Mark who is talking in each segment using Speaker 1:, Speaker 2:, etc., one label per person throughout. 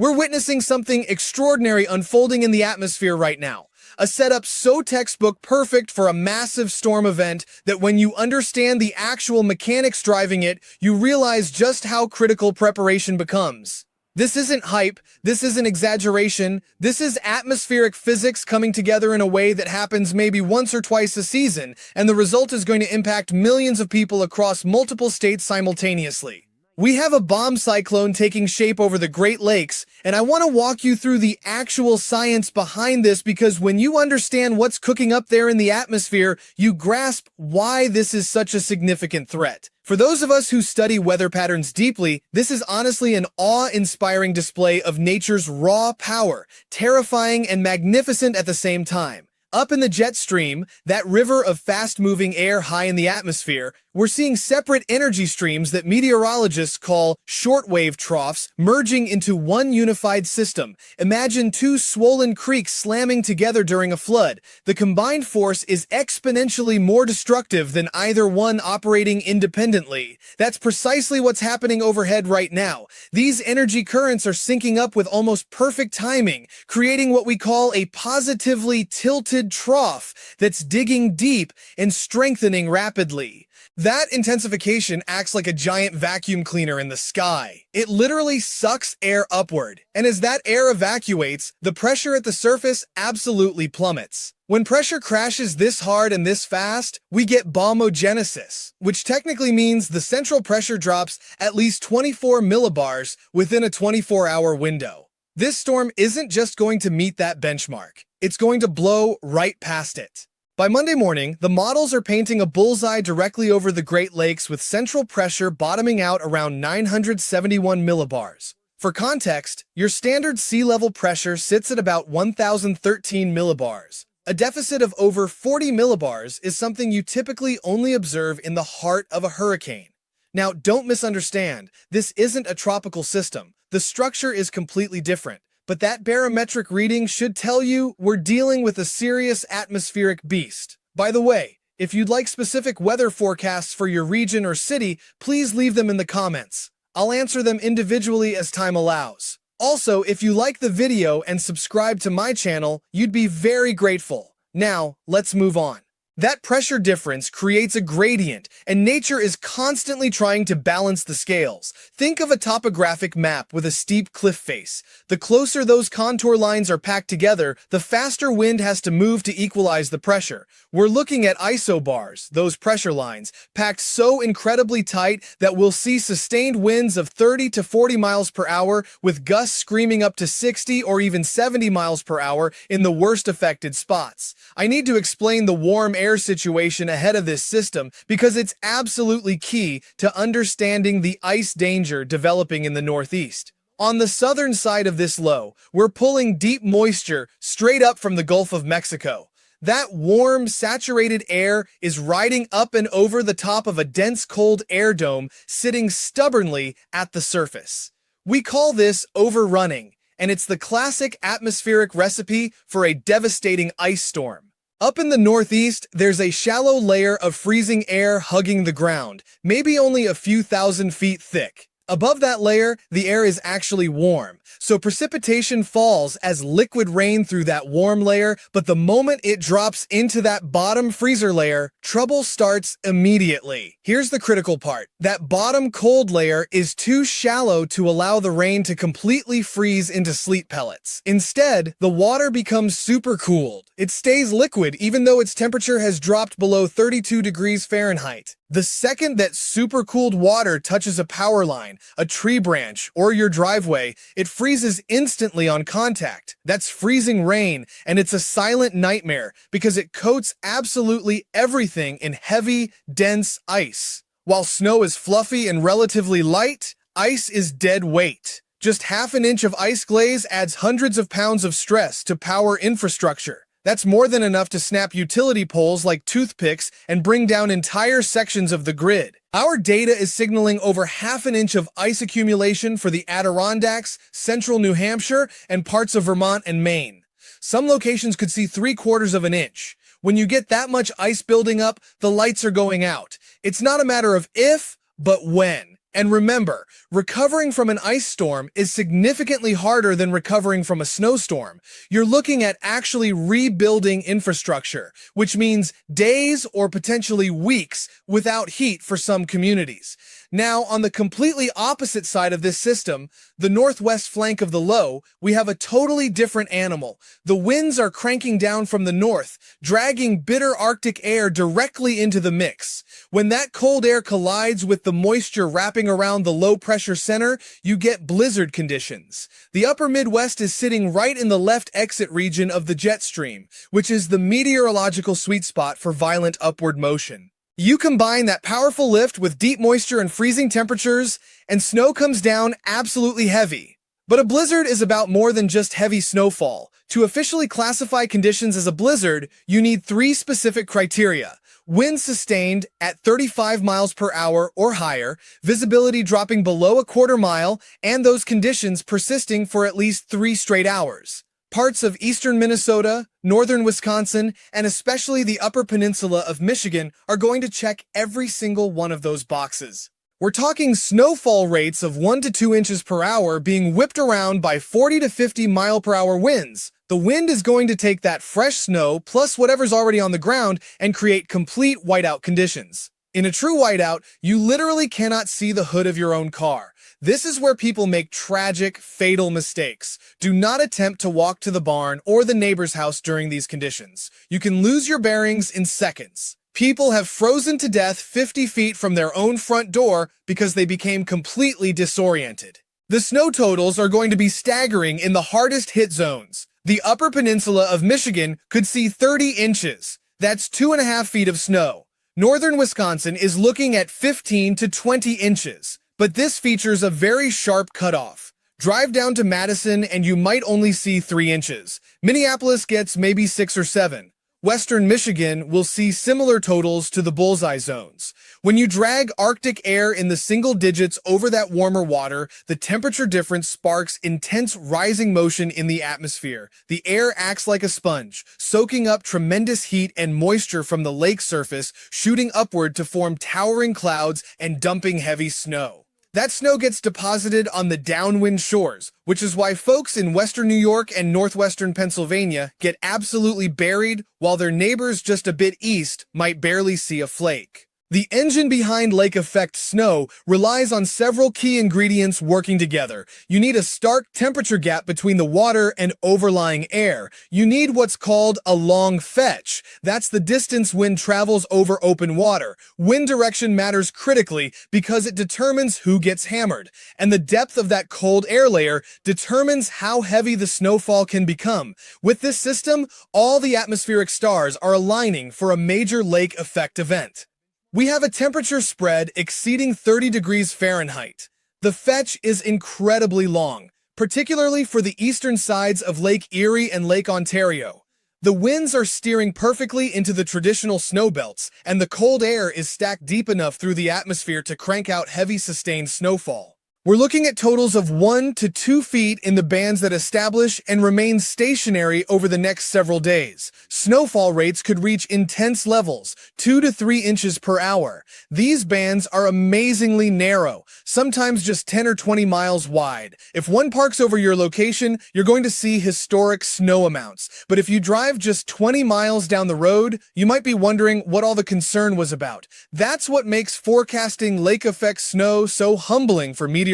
Speaker 1: We're witnessing something extraordinary unfolding in the atmosphere right now. A setup so textbook perfect for a massive storm event that when you understand the actual mechanics driving it, you realize just how critical preparation becomes. This isn't hype, this isn't exaggeration, this is atmospheric physics coming together in a way that happens maybe once or twice a season, and the result is going to impact millions of people across multiple states simultaneously. We have a bomb cyclone taking shape over the Great Lakes, and I want to walk you through the actual science behind this because when you understand what's cooking up there in the atmosphere, you grasp why this is such a significant threat. For those of us who study weather patterns deeply, this is honestly an awe-inspiring display of nature's raw power, terrifying and magnificent at the same time. Up in the jet stream, that river of fast-moving air high in the atmosphere, we're seeing separate energy streams that meteorologists call shortwave troughs merging into one unified system. Imagine two swollen creeks slamming together during a flood. The combined force is exponentially more destructive than either one operating independently. That's precisely what's happening overhead right now. These energy currents are syncing up with almost perfect timing, creating what we call a positively tilted trough that's digging deep and strengthening rapidly. That intensification acts like a giant vacuum cleaner in the sky. It literally sucks air upward, and as that air evacuates, the pressure at the surface absolutely plummets. When pressure crashes this hard and this fast, we get bombogenesis, which technically means the central pressure drops at least 24 millibars within a 24-hour window. This storm isn't just going to meet that benchmark. It's going to blow right past it. By Monday morning, the models are painting a bullseye directly over the Great Lakes with central pressure bottoming out around 971 millibars. For context, your standard sea level pressure sits at about 1,013 millibars. A deficit of over 40 millibars is something you typically only observe in the heart of a hurricane. Now, don't misunderstand, this isn't a tropical system. The structure is completely different. But that barometric reading should tell you we're dealing with a serious atmospheric beast. By the way, if you'd like specific weather forecasts for your region or city, please leave them in the comments. I'll answer them individually as time allows. Also, if you like the video and subscribe to my channel, you'd be very grateful. Now, let's move on. That pressure difference creates a gradient, and nature is constantly trying to balance the scales. Think of a topographic map with a steep cliff face. The closer those contour lines are packed together, the faster wind has to move to equalize the pressure. We're looking at isobars, those pressure lines, packed so incredibly tight that we'll see sustained winds of 30 to 40 miles per hour, with gusts screaming up to 60 or even 70 miles per hour in the worst affected spots. I need to explain the warm air situation ahead of this system because it's absolutely key to understanding the ice danger developing in the Northeast. On the southern side of this low, we're pulling deep moisture straight up from the Gulf of Mexico. That warm, saturated air is riding up and over the top of a dense cold air dome sitting stubbornly at the surface. We call this overrunning, and it's the classic atmospheric recipe for a devastating ice storm. Up in the Northeast, there's a shallow layer of freezing air hugging the ground, maybe only a few thousand feet thick. Above that layer, the air is actually warm, so precipitation falls as liquid rain through that warm layer, but the moment it drops into that bottom freezer layer, trouble starts immediately. Here's the critical part. That bottom cold layer is too shallow to allow the rain to completely freeze into sleet pellets. Instead, the water becomes supercooled. It stays liquid even though its temperature has dropped below 32 degrees Fahrenheit. The second that supercooled water touches a power line, a tree branch, or your driveway, it freezes instantly on contact. That's freezing rain, and it's a silent nightmare because it coats absolutely everything in heavy, dense ice. While snow is fluffy and relatively light, ice is dead weight. Just half an inch of ice glaze adds hundreds of pounds of stress to power infrastructure. That's more than enough to snap utility poles like toothpicks and bring down entire sections of the grid. Our data is signaling over half an inch of ice accumulation for the Adirondacks, central New Hampshire, and parts of Vermont and Maine. Some locations could see 3/4 of an inch. When you get that much ice building up, the lights are going out. It's not a matter of if, but when. And remember, recovering from an ice storm is significantly harder than recovering from a snowstorm. You're looking at actually rebuilding infrastructure, which means days or potentially weeks without heat for some communities. Now, on the completely opposite side of this system, the northwest flank of the low, we have a totally different animal. The winds are cranking down from the north, dragging bitter Arctic air directly into the mix. When that cold air collides with the moisture wrapping around the low-pressure center, you get blizzard conditions. The upper Midwest is sitting right in the left exit region of the jet stream, which is the meteorological sweet spot for violent upward motion. You combine that powerful lift with deep moisture and freezing temperatures, and snow comes down absolutely heavy. But a blizzard is about more than just heavy snowfall. To officially classify conditions as a blizzard, you need 3 specific criteria: winds sustained at 35 miles per hour or higher, visibility dropping below a quarter mile, and those conditions persisting for at least 3 straight hours. Parts of eastern Minnesota, northern Wisconsin, and especially the upper peninsula of Michigan are going to check every single one of those boxes. We're talking snowfall rates of 1 to 2 inches per hour being whipped around by 40 to 50 mile per hour winds. The wind is going to take that fresh snow plus whatever's already on the ground and create complete whiteout conditions. In a true whiteout, you literally cannot see the hood of your own car. This is where people make tragic, fatal mistakes. Do not attempt to walk to the barn or the neighbor's house during these conditions. You can lose your bearings in seconds. People have frozen to death 50 feet from their own front door because they became completely disoriented. The snow totals are going to be staggering in the hardest hit zones. The upper peninsula of Michigan could see 30 inches. That's 2.5 feet of snow. Northern Wisconsin is looking at 15 to 20 inches. But this features a very sharp cutoff. Drive down to Madison and you might only see 3 inches. Minneapolis gets maybe 6 or 7. Western Michigan will see similar totals to the bullseye zones. When you drag Arctic air in the single digits over that warmer water, the temperature difference sparks intense rising motion in the atmosphere. The air acts like a sponge, soaking up tremendous heat and moisture from the lake surface, shooting upward to form towering clouds and dumping heavy snow. That snow gets deposited on the downwind shores, which is why folks in western New York and northwestern Pennsylvania get absolutely buried, while their neighbors just a bit east might barely see a flake. The engine behind lake effect snow relies on several key ingredients working together. You need a stark temperature gap between the water and overlying air. You need what's called a long fetch. That's the distance wind travels over open water. Wind direction matters critically because it determines who gets hammered. And the depth of that cold air layer determines how heavy the snowfall can become. With this system, all the atmospheric stars are aligning for a major lake effect event. We have a temperature spread exceeding 30 degrees Fahrenheit. The fetch is incredibly long, particularly for the eastern sides of Lake Erie and Lake Ontario. The winds are steering perfectly into the traditional snow belts, and the cold air is stacked deep enough through the atmosphere to crank out heavy sustained snowfall. We're looking at totals of 1 to 2 feet in the bands that establish and remain stationary over the next several days. Snowfall rates could reach intense levels, 2 to 3 inches per hour. These bands are amazingly narrow, sometimes just 10 or 20 miles wide. If one parks over your location, you're going to see historic snow amounts. But if you drive just 20 miles down the road, you might be wondering what all the concern was about. That's what makes forecasting lake effect snow so humbling for meteorologists.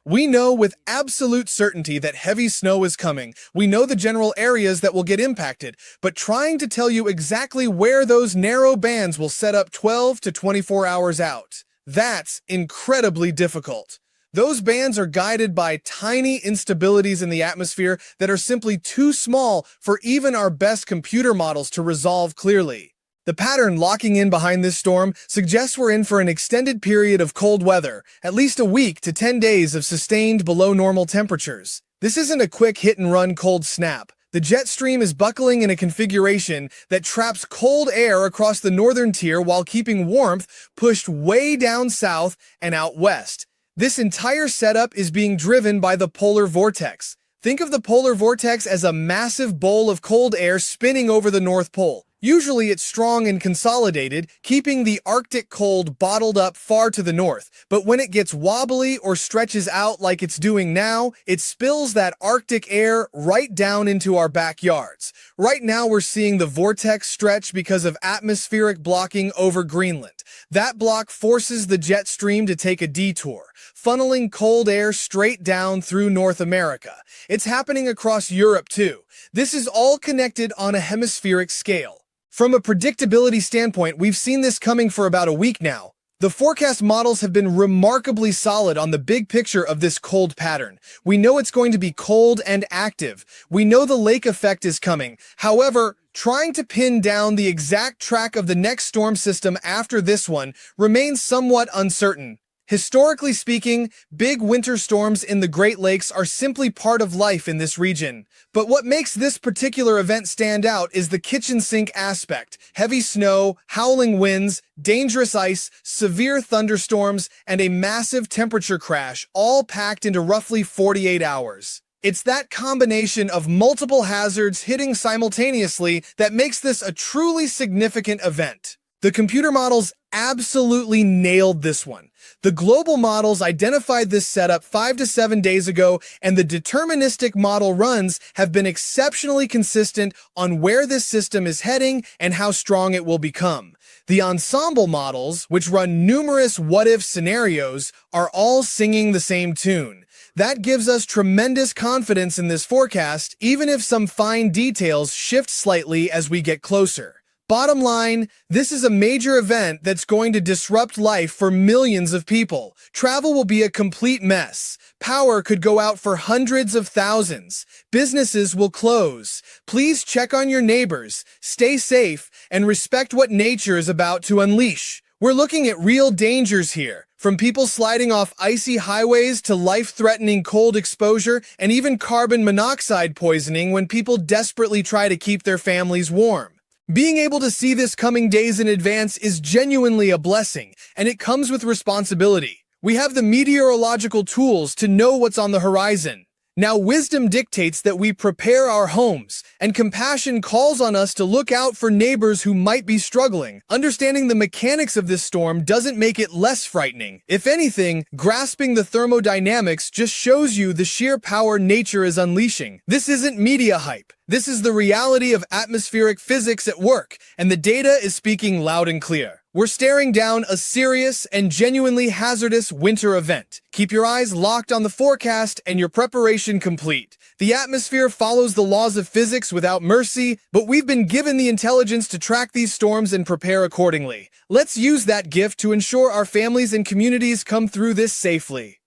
Speaker 1: We know with absolute certainty that heavy snow is coming. We know the general areas that will get impacted, but trying to tell you exactly where those narrow bands will set up 12 to 24 hours out, that's incredibly difficult. Those bands are guided by tiny instabilities in the atmosphere that are simply too small for even our best computer models to resolve clearly. The pattern locking in behind this storm suggests we're in for an extended period of cold weather, at least a week to 10 days of sustained below normal temperatures. This isn't a quick hit-and-run cold snap. The jet stream is buckling in a configuration that traps cold air across the northern tier while keeping warmth pushed way down south and out west. This entire setup is being driven by the polar vortex. Think of the polar vortex as a massive bowl of cold air spinning over the North Pole. Usually it's strong and consolidated, keeping the Arctic cold bottled up far to the north. But when it gets wobbly or stretches out like it's doing now, it spills that Arctic air right down into our backyards. Right now we're seeing the vortex stretch because of atmospheric blocking over Greenland. That block forces the jet stream to take a detour, funneling cold air straight down through North America. It's happening across Europe too. This is all connected on a hemispheric scale. From a predictability standpoint, we've seen this coming for about a week now. The forecast models have been remarkably solid on the big picture of this cold pattern. We know it's going to be cold and active. We know the lake effect is coming. However, trying to pin down the exact track of the next storm system after this one remains somewhat uncertain. Historically speaking, big winter storms in the Great Lakes are simply part of life in this region. But what makes this particular event stand out is the kitchen sink aspect. Heavy snow, howling winds, dangerous ice, severe thunderstorms, and a massive temperature crash, all packed into roughly 48 hours. It's that combination of multiple hazards hitting simultaneously that makes this a truly significant event. The computer models absolutely nailed this one. The global models identified this setup 5 to 7 days ago, and the deterministic model runs have been exceptionally consistent on where this system is heading and how strong it will become. The ensemble models, which run numerous what-if scenarios, are all singing the same tune. That gives us tremendous confidence in this forecast, even if some fine details shift slightly as we get closer. Bottom line, this is a major event that's going to disrupt life for millions of people. Travel will be a complete mess. Power could go out for hundreds of thousands. Businesses will close. Please check on your neighbors, stay safe, and respect what nature is about to unleash. We're looking at real dangers here, from people sliding off icy highways to life-threatening cold exposure and even carbon monoxide poisoning when people desperately try to keep their families warm. Being able to see this coming days in advance is genuinely a blessing, and it comes with responsibility. We have the meteorological tools to know what's on the horizon. Now, wisdom dictates that we prepare our homes, and compassion calls on us to look out for neighbors who might be struggling. Understanding the mechanics of this storm doesn't make it less frightening. If anything, grasping the thermodynamics just shows you the sheer power nature is unleashing. This isn't media hype. This is the reality of atmospheric physics at work, and the data is speaking loud and clear. We're staring down a serious and genuinely hazardous winter event. Keep your eyes locked on the forecast and your preparation complete. The atmosphere follows the laws of physics without mercy, but we've been given the intelligence to track these storms and prepare accordingly. Let's use that gift to ensure our families and communities come through this safely.